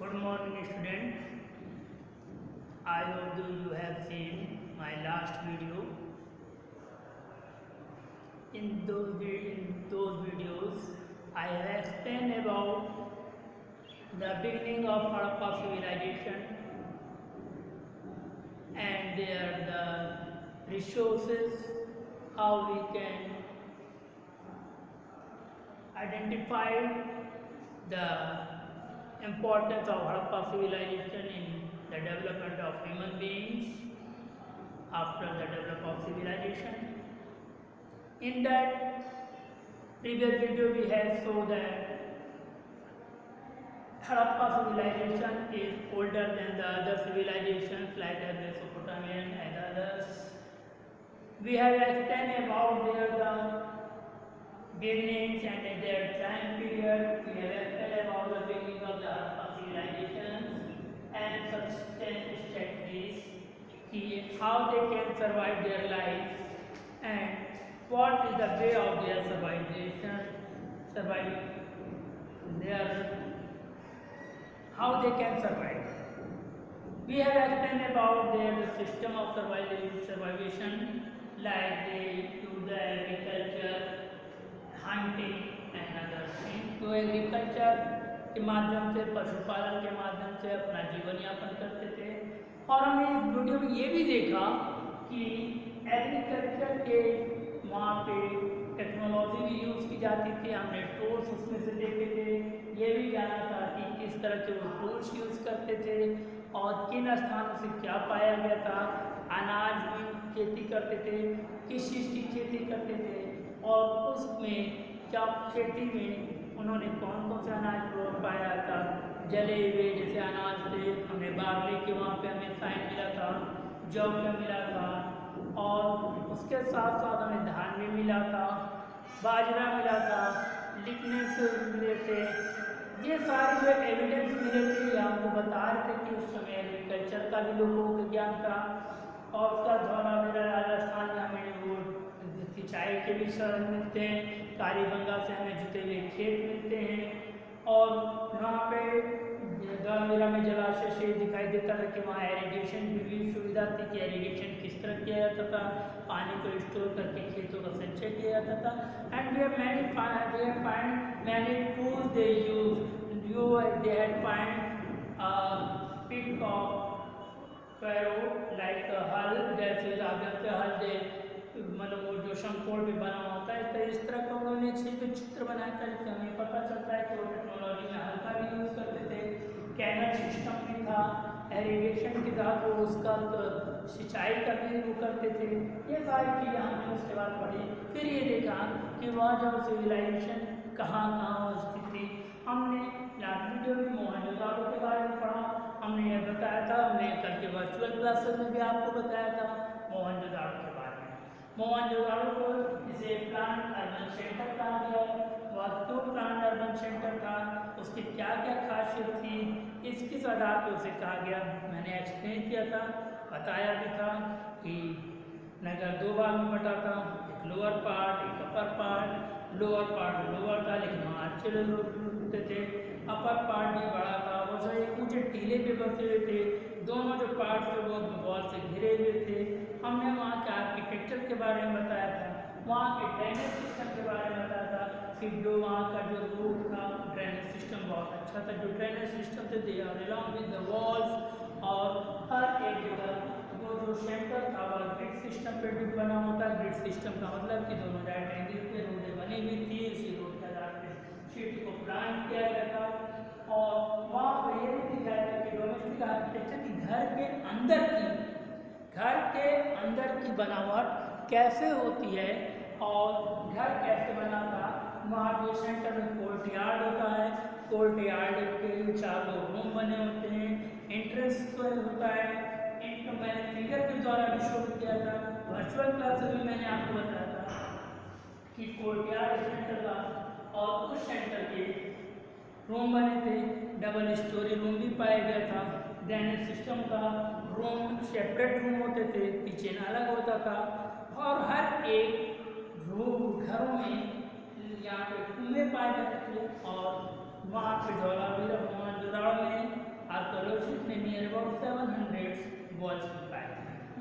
Good morning, student. I hope you have seen my last video. In those videos, I have explained about the beginning of Harappa civilization and the resources, how we can identify the importance of Harappa civilization in the development of human beings after the development of civilization. In that previous video we have shown that Harappa civilization is older than the other civilizations like the Mesopotamian and others. We have explained about the beginnings and their time period. We have explained about the beginning of the Harappa civilization and subsistence strategies, how they can survive their lives and what is the way of their how they can survive. We have explained about their system of survival, like they do the agriculture, hunting and other things. तो agriculture के माध्यम से, पशुपालन के माध्यम से अपना जीवन यापन करते थे। और हमने इस वीडियो में ये भी देखा कि एग्रीकल्चर के वहाँ पे टेक्नोलॉजी भी यूज़ की जाती थी। हमने टूल्स उसमें से देखे थे। ये भी जाना था कि किस तरह के वो टूल्स यूज़ करते थे और किन स्थानों से क्या पाया गया था। अनाज की खेती करते थे, किस चीज़ की खेती करते थे और उसमें क्या खेती में उन्होंने कौन कौन से अनाज पाया था। जले हुए जैसे अनाज थे, हमें बार्ली के वहाँ पे हमें साइन मिला था, जौ का मिला था और उसके साथ साथ हमें धान भी मिला था, बाजरा मिला था, लिग्नेंस मिले थे। ये सारे जो एविडेंस मिले थे ये हमको बता रहे थे कि उस समय एग्रीकल्चर का भी लोगों को ज्ञान था। और उसका धौलावीरा राजस्थान में हमें वो सिंचाई के भी सड़क मिलते हैं, कालीबंगा से हमें जुते हुए खेत मिलते हैं और वहाँ पे धौलावीरा में जलाशय से दिखाई देता था कि वहाँ एरीगेशन की भी सुविधा थी कि एरीगेशन किस तरह किया जाता था, पानी को स्टोर करके खेतों का संचय किया जाता था। And we have find many tools they use they had find pick of furrow like हल, जैसे हल दे मतलब वो जो शंकोड़ भी बना होता है तो इस तरह का उन्होंने चित्र बनाया था जिससे हमें पता चलता है कि वो टेक्नोलॉजी में हल का भी यूज़ करते थे। कैनल सिस्टम भी था, एरीगेशन के साथ वो उसका तो सिंचाई का भी वो करते थे। ये सारी चीज़ें हमने उसके बाद पढ़ी। फिर ये देखा कि वह जब सिविलाइजेशन कहाँ कहाँ स्थित थी। हमने लास्ट वीडियो में मोहनजोदाड़ो के बारे में पढ़ा। हमने यह बताया था, हमने कल के वर्चुअल क्लासेस में भी आपको बताया था मोहनजोदाड़ो के बारे में। मोहनजोदाड़ो को इसे प्लांट अर्बन सेंटर कहा गया है। वह क्यों प्लांट अर्बन सेंटर था, उसकी क्या क्या खासियत थी, इसकिस आधार पर उसे कहा गया। मैंने एक्सप्लेन किया था, बताया भी था कि नगर दो भाग में बटा था, एक लोअर पार्ट एक upper part. Lower part lower था लेकिन वहाँ अच्छे लोग रुकते थे, अपर पार्ट भी बड़ा था, वो जो एक ऊंचे टीले पे बसे हुए थे। दोनों जो पार्ट थे वो वॉल से घिरे हुए थे। हमने वहाँ के आर्किटेक्चर के बारे में बताया था, वहाँ के ड्रेनेज सिस्टम के बारे में बताया था कि जो वहाँ का जो रूट था ड्रेनेज सिस्टम बहुत अच्छा था। जो ड्रेनेज सिस्टम थे they are along with the walls और हर एक जगह वो जो सेंटर था वह ग्रिड सिस्टम पे भी बना होता है। ग्रिड सिस्टम का मतलब कि दोनों राइट एंगल पे रोडें बनी हुई थी, उसी रोड के आधार पे सिटी को प्लान किया गया था। और वहाँ पर ये भी दिखाया था कि डोमेस्टिक आर्किटेक्चर की घर के अंदर की बनावट कैसे होती है और घर कैसे बना था। वहाँ के सेंटर में कोर्ट यार्ड होता है, कोर्ट यार्ड के चारों रूम बने होते हैं, एंट्रेंस होता है। इनको मैंने फिगर के द्वारा भी शो किया था, वर्चुअल क्लास में मैंने आपको बताया था कि कोर्टयार्ड सेंटर का और उस सेंटर के रूम बने थे। डबल स्टोरी रूम भी पाया गया था। ड्रेनेज सिस्टम का रूम सेपरेट रूम होते थे, किचन अलग होता था और हर एक रूम घरों में यहाँ पे कुएं पाए जाते थे। और वहाँ पे मोहनजोदाड़ो में आर्कोलॉजिस्ट ने नियर अबाउट 700 वॉल्स पाए।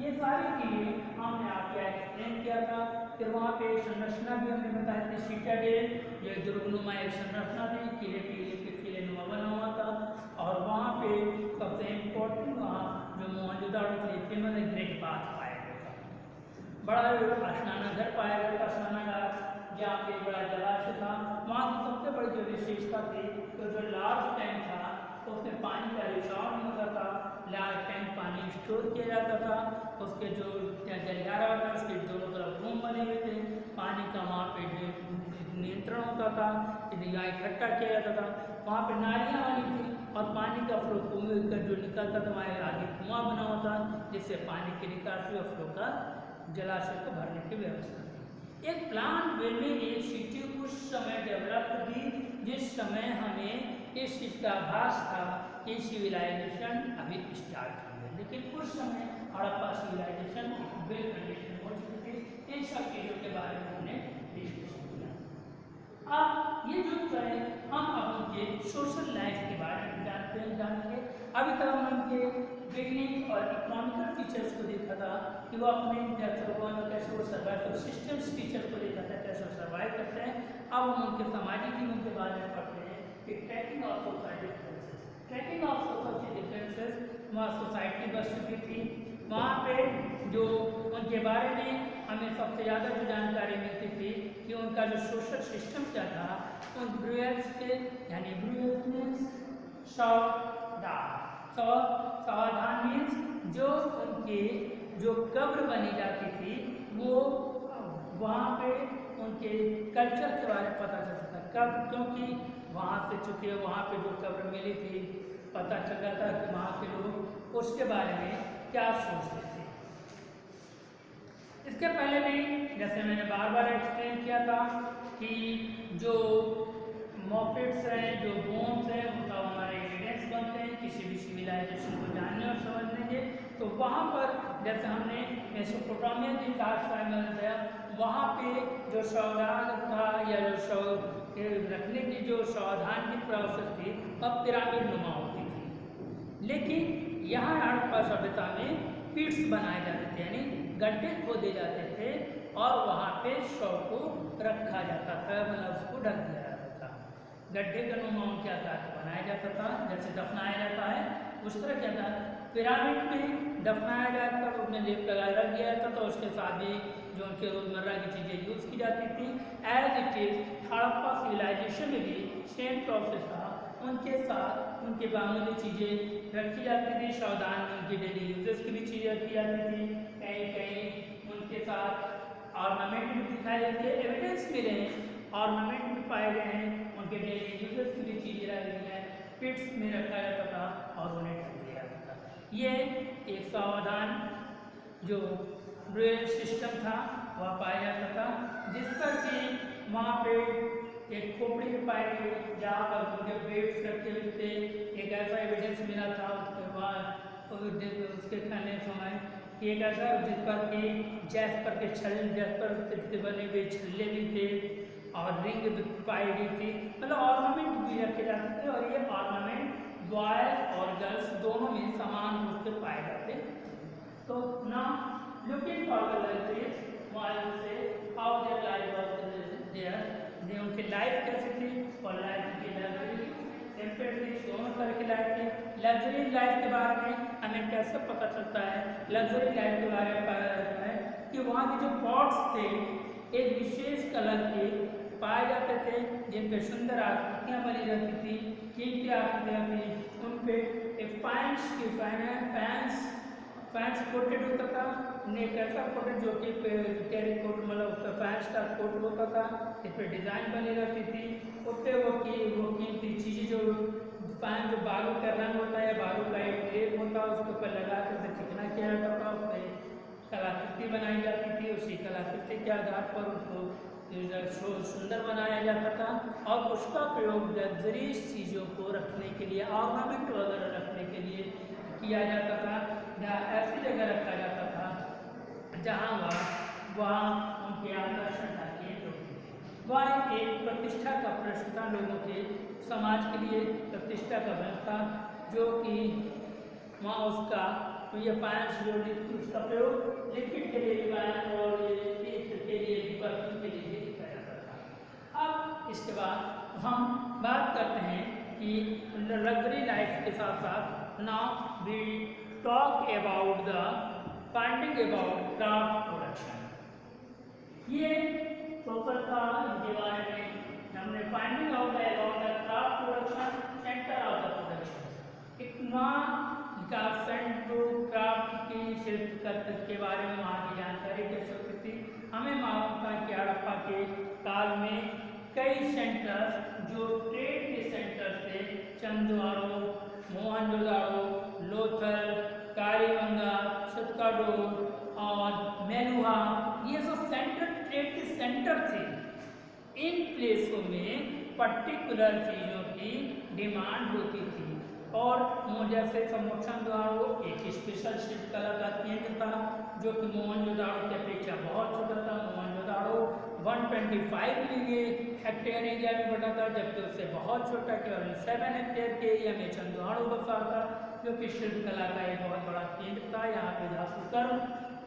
ये सारी चीज़ें हमने आपको एक्सप्लेन किया था। फिर वहाँ पे संरचना भी हमने बताई थी, सिटाडेल जो दुर्गनुमा एक संरचना थी, किले किलेनुमा बना हुआ था। और वहाँ पे सबसे इम्पोर्टेंट वहाँ जो मौजूदा फेमस है ग्रेट बाथ पाया गया था, बड़ा स्नानाघर पाया गया था, स्नानागार जहाँ पे बड़ा जलाशय था। वहाँ की सबसे बड़ी जो विशेषता थी तो जो लार्ज टैंक था तो उसमें पानी का रिसाव नहीं होता था, लार्ज टैंक पानी स्टोर किया जाता था। उसके जो गलियारा होता है उसके दोनों तरफ रूम बने हुए थे, पानी का वहाँ पे नियंत्रण होता था, यहाँ इकट्ठा किया जाता था। वहाँ पे नालियाँ बनी थी और पानी का फ्लो कुएं का जो निकलता था वहाँ आगे कुआं बना हुआ था, जिससे पानी के निकासी और फ्लो का जलाशय को भरने की व्यवस्था थी। एक प्लान बिल्डिंग एक सिटी उस समय डेवलप थी जिस समय हमें इस चीज़ का आभास था कि सिविलाइजेशन अभी स्टार्ट हुई है, लेकिन उस समय हड़प्पा सिविलाइजेशन वेल कंडीशन हो चुकी थी। इन सब चीज़ों के बारे में हमने डिस्कशन किया। अब ये जो है हम अब उनके सोशल लाइफ के बारे में जानेंगे। अभी तक हम उनके बिजनेस और इकोनॉमिकल फीचर्स को देखा था कि वो अपने कैसे वो सर्वाइवल सिस्टम्स फीचर को देखा था, कैसे सर्वाइव करते हैं। अब हम उनके सामाजिक जीवन के बारे में पढ़ते हैं कि tracking of society differences, tracking of society differences वहाँ सोसाइटी बस चुकी थी। वहाँ पे जो उनके बारे में हमें सबसे ज़्यादा जो जानकारी मिलती थी कि उनका जो सोशल सिस्टम क्या था, उन ब्रूअर्स के यानी ब्रूअर्स मीन्स सावधान मीन्स जो उनके जो कब्र बनी जाती थी वो वहाँ पे उनके कल्चर के बारे में पता चलता था। कब, क्योंकि वहाँ से चूँकि वहाँ पे जो कब्र मिली थी पता चल जाता कि वहाँ के लोग उसके बारे में क्या सोचते थे। इसके पहले भी जैसे मैंने बार बार एक्सप्लेन किया था कि जो मॉफिट्स हैं, जो बोन्स हैं, वो सब हमारे एविडेंस बनते हैं किसी भी सिविलाइजेशन को जानने और समझने के। तो वहाँ पर जैसे हमने मेसोपोटामिया की कास्ट फाइनल है, वहाँ पे जो सावधान था या जो रखने की जो सावधान की प्रोसेस थी अब पिरामिड नुमा होती थी। लेकिन यहाँ हड़प्पा सभ्यता में पिट्स बनाए जाते थे, यानी गड्ढे खोदे जाते थे और वहाँ पे शव को रखा जाता था, मतलब उसको ढक दिया जाता था। गड्ढे का नुमा क्या था बनाया जाता था, जैसे दफनाया जाता है उस तरह क्या था पिरामिड में दफनाया जाता था, उसमें लेप लगा रख दिया जाता था। उसके साथ ही जो उनके रोजमर्रा की चीज़ें यूज़ की जाती थी। As it is Harappa civilisation में भी सेम प्रोसेस था, उनके साथ उनके मामूली चीज़ें रखी जाती थी, सावधान में उनकी डेली यूजेस की भी चीज़ें रखी जाती थी। कहीं कहीं उनके साथ ऑर्नामेंट भी दिखाए जाते हैं, एविडेंस मिले हैं, ऑर्नामेंट भी पाए गए हैं, उनके डेली यूजेस की भी चीज़ें रखी हैं, पिट्स में रखा जाता था और उन्हें ढक दिया जाता था। ये एक सावधान जो ब्रूअर सिस्टम था वह पाया जाता था, जिस पर कि वहाँ पे एक खोपड़ी भी पाई गई जहाँ पर उनके वेट्स रखे हुए थे। एक ऐसा एविडेंस मिला था उसके बाद उसके खाने समय कि एक ऐसा जिस पर कि जैस्पर के छल जैस्पर से बने हुए छल्ले भी थे और रिंग भी पाई गई थी, मतलब ऑर्नामेंट भी रखे जाते थे। और ये ऑर्नामेंट बॉयज और गर्ल्स दोनों में समान रूप से पाए जाते। तो ना looking for the luxuries while से how their life was there, ने उनकी लाइफ कैसी थी और लाइफ की लग्जरी टेम्परेरी दोनों तरह की लाइफ थी। लग्जरी लाइफ के बारे में हमें कैसे पता चलता है, लग्जरी लाइफ के बारे में पता चलता है कि वहाँ के जो पॉट्स थे एक विशेष कलर के पाए जाते थे जिन पे सुंदर आकृतियाँ बनी रहती थी, कीमती आकृतियाँ थी, उन पे एक फैंस कोटेड होता था, एक ऐसा कोटेड जो कि कैरी कोट मतलब फैंस का कोट होता था, इस पर डिज़ाइन बनी रहती थी। उस पर वो कीमती चीज़ें जो फैन जो बालू का रंग होता है, बालू का एक लेप होता है, उसके ऊपर लगा कर उसे चिकना किया जाता था, उस पर कलाकृति बनाई जाती थी। उसी कलाकृति के आधार पर उसको सुंदर बनाया जाता था और उसका प्रयोग लग्जरीज चीज़ों को रखने के लिए, ऑर्नामेंट वगैरह रखने के लिए किया जाता था। जहाँ ऐसी जगह रखा जाता था जहाँ वहाँ उनके आकर्षण का केंद्र होते थे। वह एक प्रतिष्ठा का प्रश्न था, लोगों के समाज के लिए प्रतिष्ठा का व्यवस्था जो कि वहाँ उसका तो ये फाइनेंस उसका प्रयोग लिक्विड के लिए और के लिए परफ्यूम के लिए किया जाता था। अब इसके बाद हम बात करते हैं कि लग्जरी लाइफ के साथ साथ now we talk about the finding about craft production. ये टोटल था इनके बारे में हमने finding out about the craft production centre of the production. इतना क्राफ्ट की शिल्प के बारे में वहाँ की जानकारी कैसे होती थी। हमें मालूम था कि हड़प्पा के काल में कई सेंटर्स जो ट्रेड के सेंटर थे, चंद्वारो, मोहनजोदाड़ो, लोथल, कालीबंगा, सतकाडोर और मेलुहा, ये सब सेंटर ट्रेड के सेंटर थे। इन प्लेसों में पर्टिकुलर चीज़ों की डिमांड होती थी और जैसे मोहनजोदाड़ो एक स्पेशल शिल्पकला का केंद्र था जो कि मोहनजोदाड़ो की अपेक्षा बहुत छोटा था। मोहनजोदाड़ो 125 हेक्टेयर एरिया में बना था, जबकि उससे बहुत छोटा केवल 7 हेक्टेयर के एरिया में चंद्वाड़ो बसा था, जो कि शिल्पकला का एक बहुत बड़ा केंद्र था। यहाँ पे धातुकर्म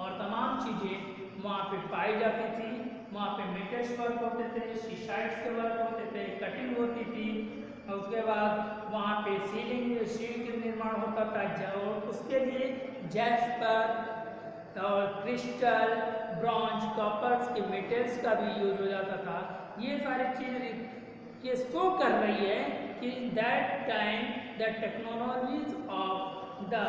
और तमाम चीज़ें वहाँ पे पाई जाती थी। वहाँ पे मेटल्स वर्क होते थे, सीसाइड्स के वर्क होते थे, कटिंग होती थी। और उसके बाद वहाँ पे सील के निर्माण होता था, और उसके लिए जैस्पर और क्रिस्टल, ब्रॉन्ज, कॉपर्स के मेटल्स का भी यूज हो जाता था। ये सारी चीज़ें किसको कर रही है कि that time the technologies of the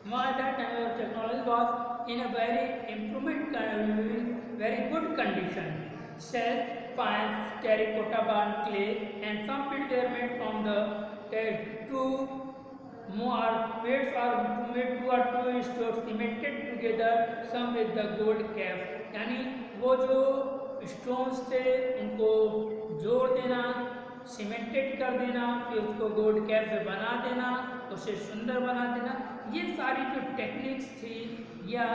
technology was in a very good condition. Cell, fines, terracotta barn clay, and some pits were made from the two pits are made two or two stones cemented together, some with the gold cap. यानी वो जो stones थे उनको जोड़ देना, cemented कर देना, फिर उसको गोल्ड कैप से बना देना, उसे सुंदर बना देना, ये सारी जो टेक्निक्स थी या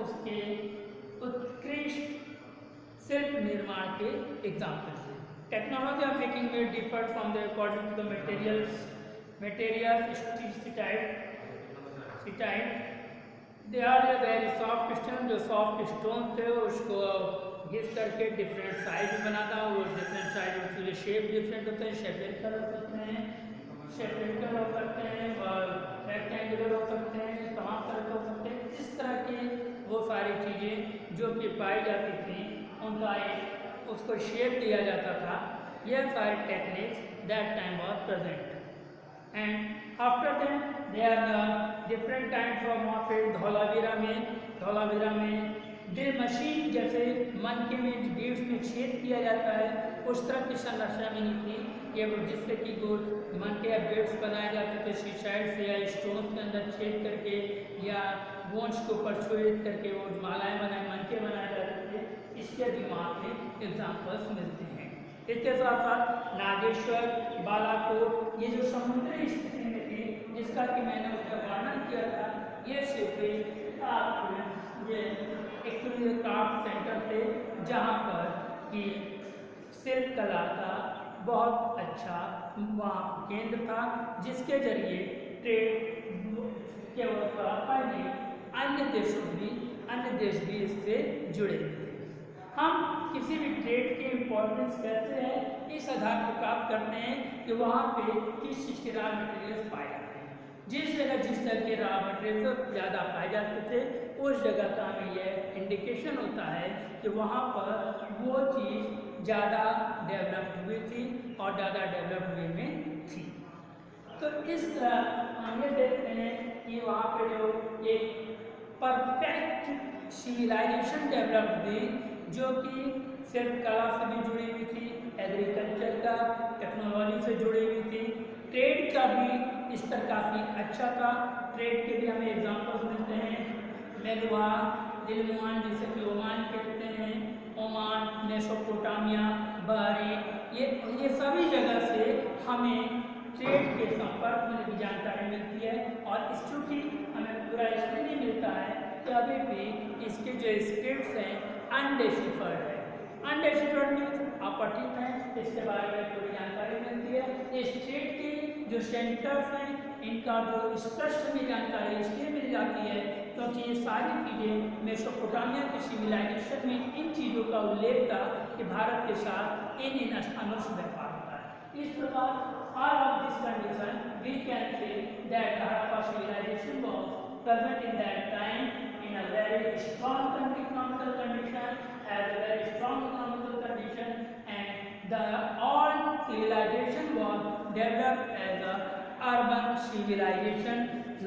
उसके उत्कृष्ट शिल्प निर्माण के एग्जाम्पल्स हैं। टेक्नोलॉजी ऑफ मेकिंग में differ from the according to the materials they are a very soft stone, जो सॉफ्ट स्टोन थे उसको घिस करके डिफरेंट साइज में बनाता है। वो डिफरेंट साइज उसके शेप डिफरेंट होते हैं, शेपेड हो सकते हैं, शेपेड हो सकते हैं और रेक्टेंगुलर हो सकते हैं, तमाम तरह के हो सकते हैं। इस तरह की वो सारी चीज़ें जो कि पाई जाती थी उनका एक उसको शेप दिया जाता था। यह सारी techniques that time was present and after that they are the different times of वहाँ पे धौलावीरा में ड्रिल मशीन जैसे मनके में बीड्स में छेद किया जाता है, उस तरह की संरचना में नहीं थी। ये जिससे कि मनके या बीड्स बनाए जाते थे सीसाइड से या स्टोन्स के अंदर छेद करके या बोन्स को परछुएट करके वो मालाएँ बनाए मनके बनाए जाते थे। इसके भी वहाँ पे एग्जाम्पल्स मिलते हैं। इसके साथ साथ नागेश्वर, बालाकोट, ये जो समुद्री स्थिति में थी जिसका कि मैंने उसका वर्णन किया था, ये सिर्फ ये एक्चुअली क्राफ्ट सेंटर थे जहाँ पर कि शिल्प कला का बहुत अच्छा वहाँ केंद्र था, जिसके जरिए ट्रेड केवल हड़प्पा नहीं अन्य देश भी इससे जुड़े हुए थे। हम किसी भी ट्रेड की इम्पोर्टेंस कैसे है इस आधार पर प्राप्त करते हैं कि वहाँ पे किस चीज़ के रॉ मटेरियल्स पाए जाते हैं। जिस जगह जिस तरह के रॉ मटेरियल ज़्यादा पाए जाते थे उस जगह का हमें यह इंडिकेशन होता है कि वहाँ पर वो चीज़ ज़्यादा डेवलप्ड हुई थी और ज़्यादा डेवलप्ड वे में थी। तो इस तरह हम ये देखते हैं कि वहाँ पे जो एक परफेक्ट सिविलाइजेशन डेवलप्ड हुई जो कि शिल्प कला से भी जुड़ी हुई थी, एग्रीकल्चर का टेक्नोलॉजी से जुड़ी हुई थी, ट्रेड का भी स्तर काफ़ी अच्छा था। ट्रेड के भी हमें एग्जांपल्स मिलते हैं, मेलुहा, दिलमुआन जिसे कि ओमान कहते हैं, ओमान, मेसोपोटामिया, बहरीन, ये सभी जगह से हमें ट्रेड के संपर्क में भी जानकारी मिलती है। और चूँकि हमें पूरा इसलिए नहीं मिलता है कि अभी भी इसके जो स्क्रिप्ट्स हैं अनडिसिफर्ड है। अनडिसिफर्ड मीन्स अपठित है, इसके बारे में पूरी जानकारी मिलती है। इस ट्रेड की जो सेंटर्स हैं इनका जो स्पष्ट में जानकारी इसलिए मिल जाती है क्योंकि ये सारी चीज़ें मेसोपोटामिया की सिविलाइजेशन में इन चीज़ों का उल्लेख था कि भारत के साथ इन स्थानों से व्यापार होता है। इस प्रकार all of this condition we can say that Harappa civilization was present in that time in a very strong economical condition, as a very strong economical condition, and the all civilization was developed as a urban civilization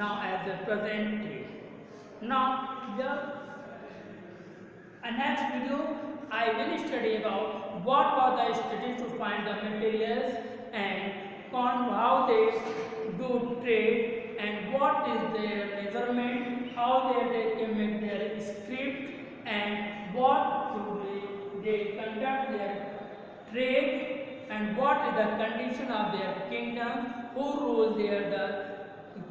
now as the present day. Now the next video I will study about what was the study to find the materials and how they do trade and what is their measurement, how they can make their script and what do they conduct their trade and what is the condition of their kingdoms, who rules their the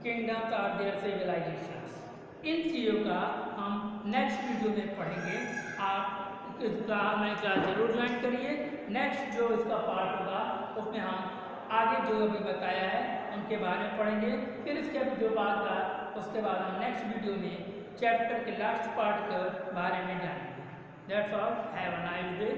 kingdoms or their civilizations. इन चीज़ों का हम next video में पढ़ेंगे। आप इसका हमें class जरूर join करिए। नेक्स्ट जो इसका पार्ट होगा उसमें हम आगे जो अभी बताया है उनके बारे में पढ़ेंगे। फिर इसके जो बात का उसके बाद हम नेक्स्ट वीडियो में चैप्टर के लास्ट पार्ट के बारे में जानेंगे। That's all, have a nice day.